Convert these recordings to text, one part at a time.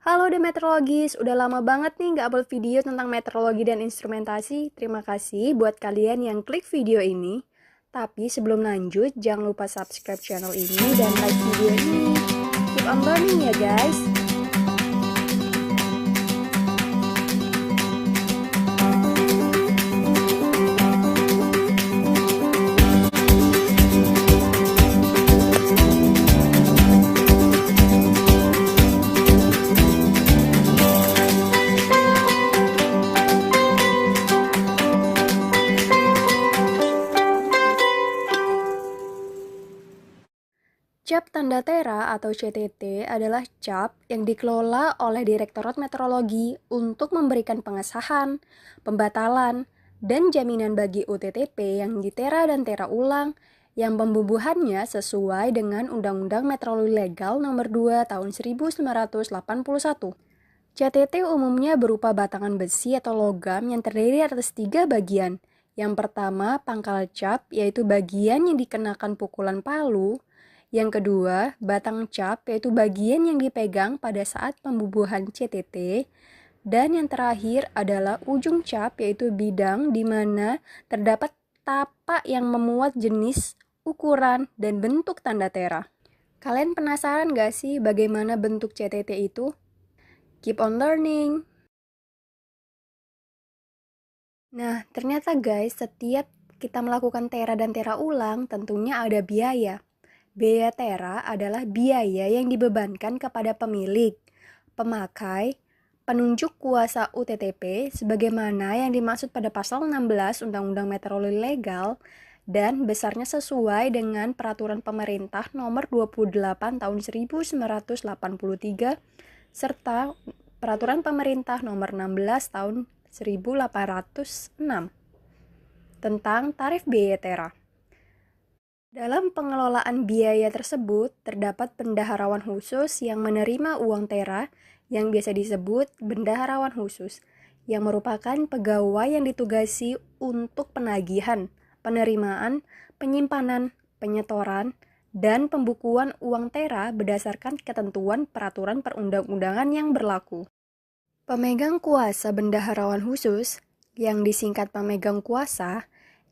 Halo Demetrologis, udah lama banget nih nggak upload video tentang meteorologi dan instrumentasi. Terima kasih buat kalian yang klik video ini. Tapi sebelum lanjut, jangan lupa subscribe channel ini dan like video ini. Keep on learning ya guys. Cap Tanda Tera atau CTT adalah cap yang dikelola oleh Direktorat Meteorologi untuk memberikan pengesahan, pembatalan, dan jaminan bagi UTTP yang ditera dan tera ulang yang pembubuhannya sesuai dengan Undang-Undang Meteorologi Legal Nomor 2 Tahun 1981. CTT umumnya berupa batangan besi atau logam yang terdiri atas 3 bagian. Yang pertama, pangkal cap, yaitu bagian yang dikenakan pukulan palu. Yang kedua, batang cap, yaitu bagian yang dipegang pada saat pembubuhan CTT. Dan yang terakhir adalah ujung cap, yaitu bidang di mana terdapat tapak yang memuat jenis, ukuran, dan bentuk tanda tera. Kalian penasaran gak sih bagaimana bentuk CTT itu? Keep on learning! Nah, ternyata guys, setiap kita melakukan tera dan tera ulang, tentunya ada biaya. Biaya tera adalah biaya yang dibebankan kepada pemilik, pemakai, penunjuk kuasa UTTP sebagaimana yang dimaksud pada pasal 16 Undang-Undang Meteorologi Legal dan besarnya sesuai dengan peraturan pemerintah nomor 28 tahun 1983 serta peraturan pemerintah nomor 16 tahun 1806 tentang tarif biaya tera. Dalam pengelolaan biaya tersebut, terdapat bendaharawan khusus yang menerima uang tera yang biasa disebut bendaharawan khusus, yang merupakan pegawai yang ditugasi untuk penagihan, penerimaan, penyimpanan, penyetoran, dan pembukuan uang tera berdasarkan ketentuan peraturan perundang-undangan yang berlaku. Pemegang kuasa bendaharawan khusus, yang disingkat pemegang kuasa,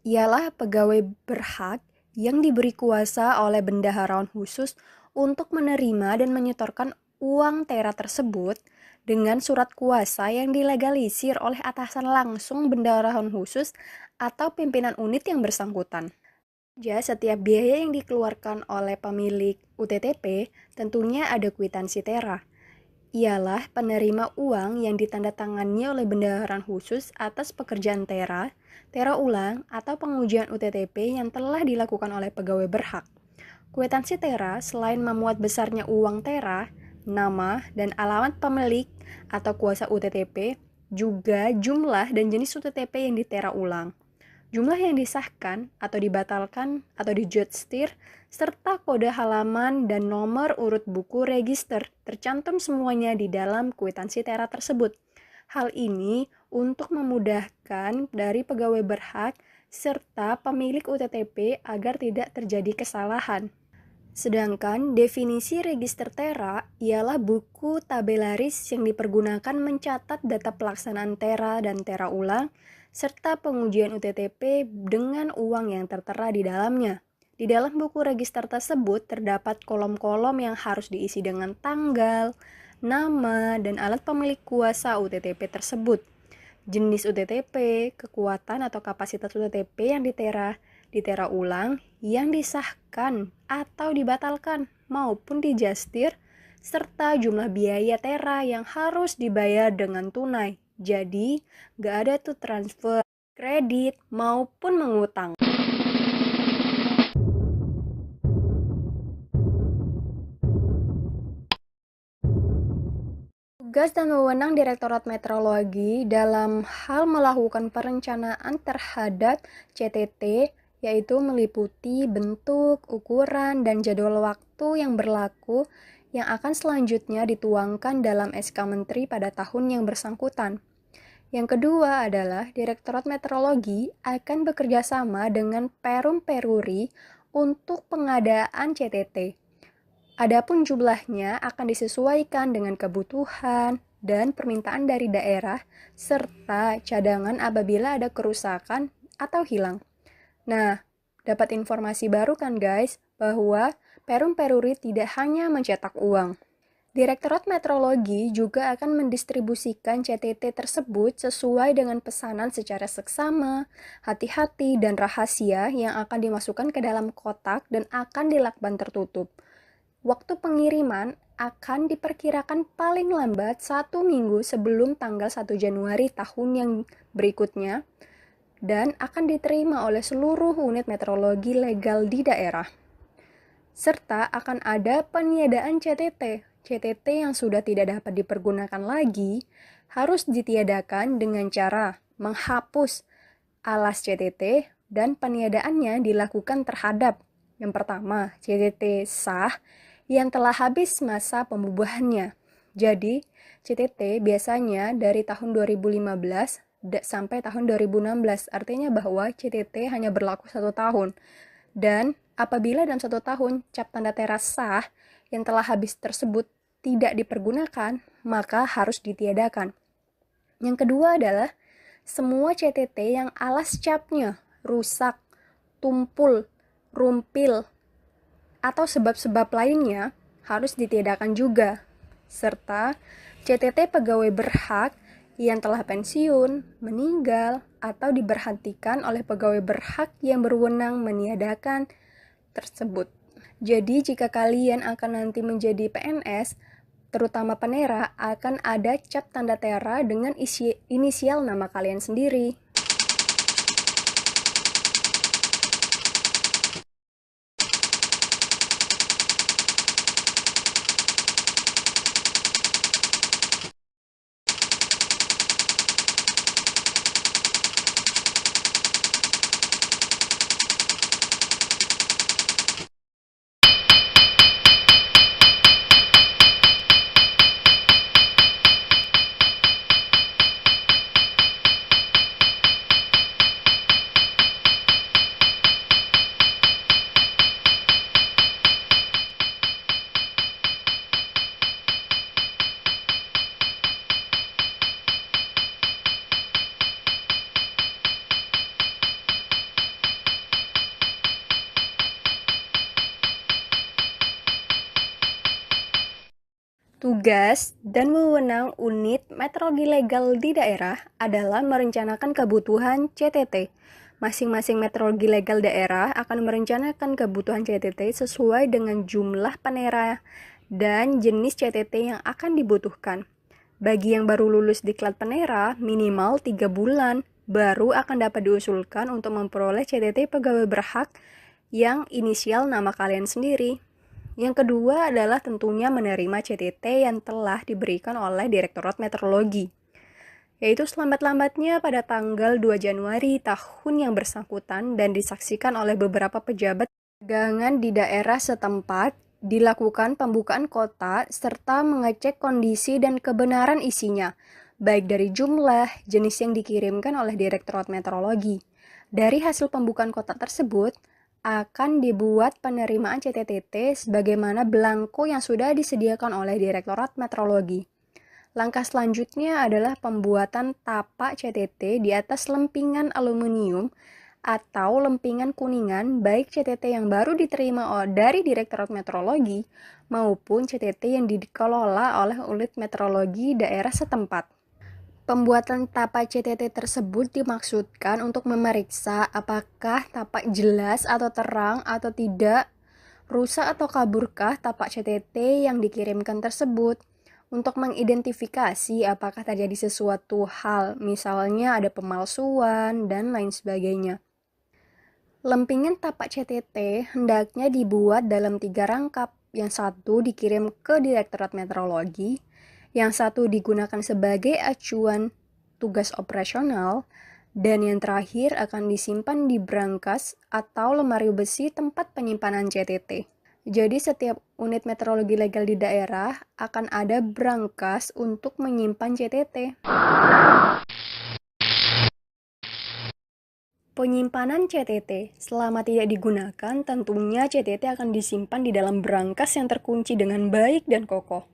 ialah pegawai berhak yang diberi kuasa oleh bendaharawan khusus untuk menerima dan menyetorkan uang tera tersebut dengan surat kuasa yang dilegalisir oleh atasan langsung bendaharawan khusus atau pimpinan unit yang bersangkutan. Setiap biaya yang dikeluarkan oleh pemilik UTTP tentunya ada kwitansi tera. Ialah penerima uang yang ditandatangani oleh bendaharawan khusus atas pekerjaan tera, tera ulang, atau pengujian UTTP yang telah dilakukan oleh pegawai berhak. Kwitansi tera selain memuat besarnya uang tera, nama, dan alamat pemilik atau kuasa UTTP, juga jumlah dan jenis UTTP yang ditera ulang, jumlah yang disahkan atau dibatalkan atau dijustir, serta kode halaman dan nomor urut buku register tercantum semuanya di dalam kwitansi tera tersebut. Hal ini untuk memudahkan dari pegawai berhak serta pemilik UTTP agar tidak terjadi kesalahan. Sedangkan definisi register tera ialah buku tabelaris yang dipergunakan mencatat data pelaksanaan tera dan tera ulang serta pengujian UTTP dengan uang yang tertera di dalamnya. Di dalam buku register tersebut terdapat kolom-kolom yang harus diisi dengan tanggal, nama, dan alat pemilik kuasa UTTP tersebut, jenis UTTP, kekuatan atau kapasitas UTTP yang ditera ulang, yang disahkan atau dibatalkan maupun dijustir, serta jumlah biaya tera yang harus dibayar dengan tunai. Jadi, gak ada tuh transfer, kredit, maupun mengutang. Tugas dan wewenang Direktorat Meteorologi dalam hal melakukan perencanaan terhadap CTT yaitu meliputi bentuk, ukuran, dan jadwal waktu yang berlaku yang akan selanjutnya dituangkan dalam SK Menteri pada tahun yang bersangkutan. Yang kedua adalah Direktorat Meteorologi akan bekerja sama dengan Perum Peruri untuk pengadaan CTT. Adapun jumlahnya akan disesuaikan dengan kebutuhan dan permintaan dari daerah, serta cadangan apabila ada kerusakan atau hilang. Nah, dapat informasi baru kan guys, bahwa Perum Peruri tidak hanya mencetak uang. Direktorat Metrologi juga akan mendistribusikan CTT tersebut sesuai dengan pesanan secara seksama, hati-hati, dan rahasia yang akan dimasukkan ke dalam kotak dan akan dilakban tertutup. Waktu pengiriman akan diperkirakan paling lambat 1 minggu sebelum tanggal 1 Januari tahun yang berikutnya dan akan diterima oleh seluruh unit meteorologi legal di daerah. Serta akan ada peniadaan CTT. CTT yang sudah tidak dapat dipergunakan lagi harus ditiadakan dengan cara menghapus alas CTT dan peniadaannya dilakukan terhadap yang pertama, CTT sah yang telah habis masa pembubahannya. Jadi, CTT biasanya dari tahun 2015 sampai tahun 2016, artinya bahwa CTT hanya berlaku 1 tahun. Dan apabila dalam 1 tahun cap tanda teras sah yang telah habis tersebut tidak dipergunakan, maka harus ditiadakan. Yang kedua adalah semua CTT yang alas capnya rusak, tumpul, rumpil, atau sebab-sebab lainnya harus ditiadakan juga. Serta CTT pegawai berhak yang telah pensiun, meninggal, atau diberhentikan oleh pegawai berhak yang berwenang meniadakan tersebut. Jadi jika kalian akan nanti menjadi PNS, terutama penera, akan ada cap tanda tera dengan inisial nama kalian sendiri. Tugas dan wewenang unit meteorologi legal di daerah adalah merencanakan kebutuhan CTT. Masing-masing meteorologi legal daerah akan merencanakan kebutuhan CTT sesuai dengan jumlah panera dan jenis CTT yang akan dibutuhkan. Bagi yang baru lulus diklat panera, minimal 3 bulan, baru akan dapat diusulkan untuk memperoleh CTT pegawai berhak yang inisial nama kalian sendiri. Yang kedua adalah tentunya menerima CTT yang telah diberikan oleh Direktorat Meteorologi, yaitu selambat-lambatnya pada tanggal 2 Januari tahun yang bersangkutan dan disaksikan oleh beberapa pejabat dagangan di daerah setempat, dilakukan pembukaan kotak serta mengecek kondisi dan kebenaran isinya, baik dari jumlah, jenis yang dikirimkan oleh Direktorat Meteorologi. Dari hasil pembukaan kotak tersebut, akan dibuat penerimaan CTTT sebagaimana belangko yang sudah disediakan oleh Direktorat Meteorologi. Langkah selanjutnya adalah pembuatan tapak CTT di atas lempingan aluminium atau lempingan kuningan baik CTT yang baru diterima dari Direktorat Meteorologi maupun CTT yang dikelola oleh unit meteorologi daerah setempat. Pembuatan tapak CTT tersebut dimaksudkan untuk memeriksa apakah tapak jelas atau terang atau tidak, rusak atau kaburkah tapak CTT yang dikirimkan tersebut, untuk mengidentifikasi apakah terjadi sesuatu hal, misalnya ada pemalsuan dan lain sebagainya. Lempingan tapak CTT hendaknya dibuat dalam 3 rangkap, yang satu dikirim ke Direktorat Meteorologi, yang satu digunakan sebagai acuan tugas operasional, dan yang terakhir akan disimpan di brankas atau lemari besi tempat penyimpanan CTT. Jadi setiap unit meteorologi legal di daerah akan ada brankas untuk menyimpan CTT. Penyimpanan CTT selama tidak digunakan, tentunya CTT akan disimpan di dalam berangkas yang terkunci dengan baik dan kokoh.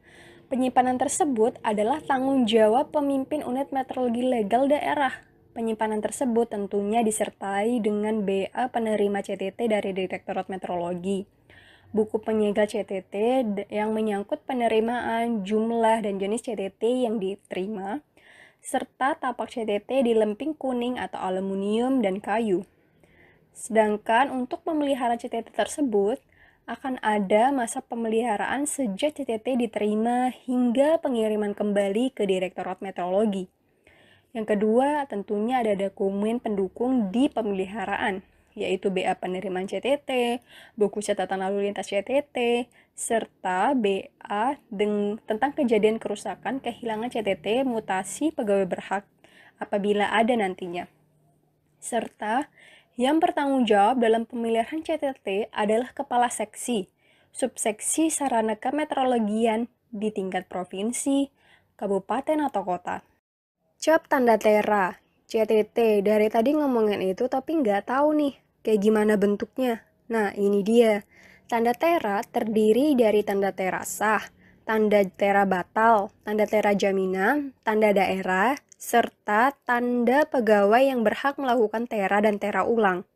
Penyimpanan tersebut adalah tanggung jawab pemimpin unit meteorologi legal daerah. Penyimpanan tersebut tentunya disertai dengan BA penerima CTT dari Direktorat Meteorologi. Buku penyegel CTT yang menyangkut penerimaan, jumlah, dan jenis CTT yang diterima, serta tapak CTT di lemping kuning atau aluminium dan kayu. Sedangkan untuk memelihara CTT tersebut, akan ada masa pemeliharaan sejak CTT diterima hingga pengiriman kembali ke Direktorat Meteorologi. Yang kedua, tentunya ada dokumen pendukung di pemeliharaan, yaitu BA penerimaan CTT, buku catatan lalu lintas CTT, serta BA tentang kejadian kerusakan kehilangan CTT mutasi pegawai berhak apabila ada nantinya. Serta yang bertanggung jawab dalam pemeliharaan CTT adalah kepala seksi, subseksi sarana kemeteorologian di tingkat provinsi, kabupaten atau kota. Cap tanda tera, CTT, dari tadi ngomongin itu tapi nggak tahu nih kayak gimana bentuknya. Nah ini dia, tanda tera terdiri dari tanda tera sah, tanda tera batal, tanda tera jaminan, tanda daerah, serta tanda pegawai yang berhak melakukan tera dan tera ulang.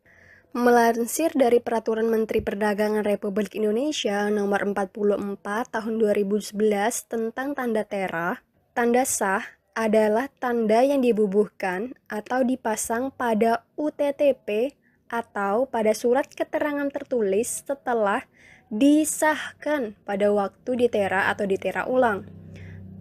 Melansir dari Peraturan Menteri Perdagangan Republik Indonesia Nomor 44 Tahun 2011 tentang tanda tera, tanda sah adalah tanda yang dibubuhkan atau dipasang pada UTTP atau pada surat keterangan tertulis setelah disahkan pada waktu ditera atau ditera ulang.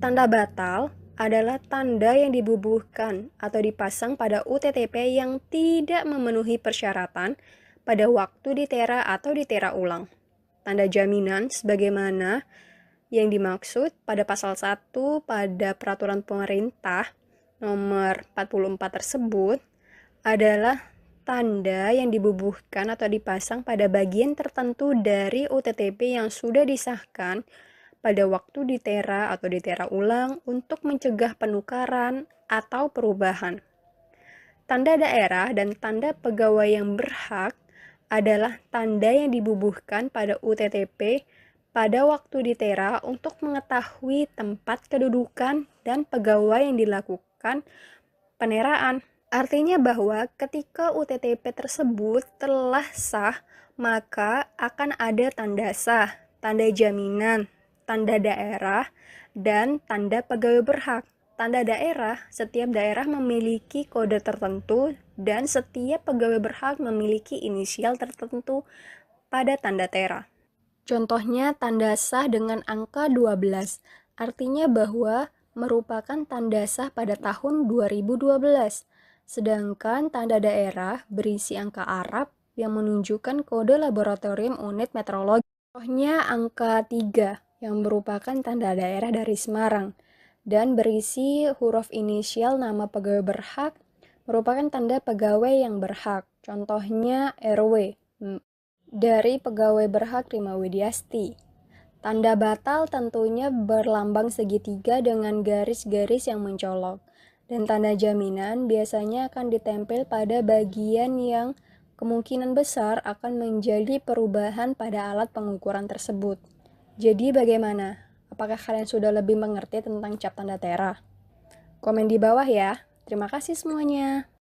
Tanda batal adalah tanda yang dibubuhkan atau dipasang pada UTTP yang tidak memenuhi persyaratan pada waktu ditera atau ditera ulang. Tanda jaminan sebagaimana yang dimaksud pada pasal 1 pada peraturan pemerintah nomor 44 tersebut adalah tanda yang dibubuhkan atau dipasang pada bagian tertentu dari UTTP yang sudah disahkan pada waktu ditera atau ditera ulang untuk mencegah penukaran atau perubahan. Tanda daerah dan tanda pegawai yang berhak adalah tanda yang dibubuhkan pada UTTP pada waktu ditera untuk mengetahui tempat kedudukan dan pegawai yang dilakukan peneraan. Artinya bahwa ketika UTTP tersebut telah sah, maka akan ada tanda sah, tanda jaminan, tanda daerah, dan tanda pegawai berhak. Tanda daerah, setiap daerah memiliki kode tertentu dan setiap pegawai berhak memiliki inisial tertentu pada tanda tera. Contohnya tanda sah dengan angka 12, artinya bahwa merupakan tanda sah pada tahun 2012. Sedangkan tanda daerah berisi angka Arab yang menunjukkan kode laboratorium unit meteorologi. Contohnya angka 3 yang merupakan tanda daerah dari Semarang dan berisi huruf inisial nama pegawai berhak merupakan tanda pegawai yang berhak. Contohnya RW dari pegawai berhak Rima Widiasti. Tanda batal tentunya berlambang segitiga dengan garis-garis yang mencolok. Dan tanda jaminan biasanya akan ditempel pada bagian yang kemungkinan besar akan menjadi perubahan pada alat pengukuran tersebut. Jadi bagaimana? Apakah kalian sudah lebih mengerti tentang cap tanda tera? Komen di bawah ya. Terima kasih semuanya.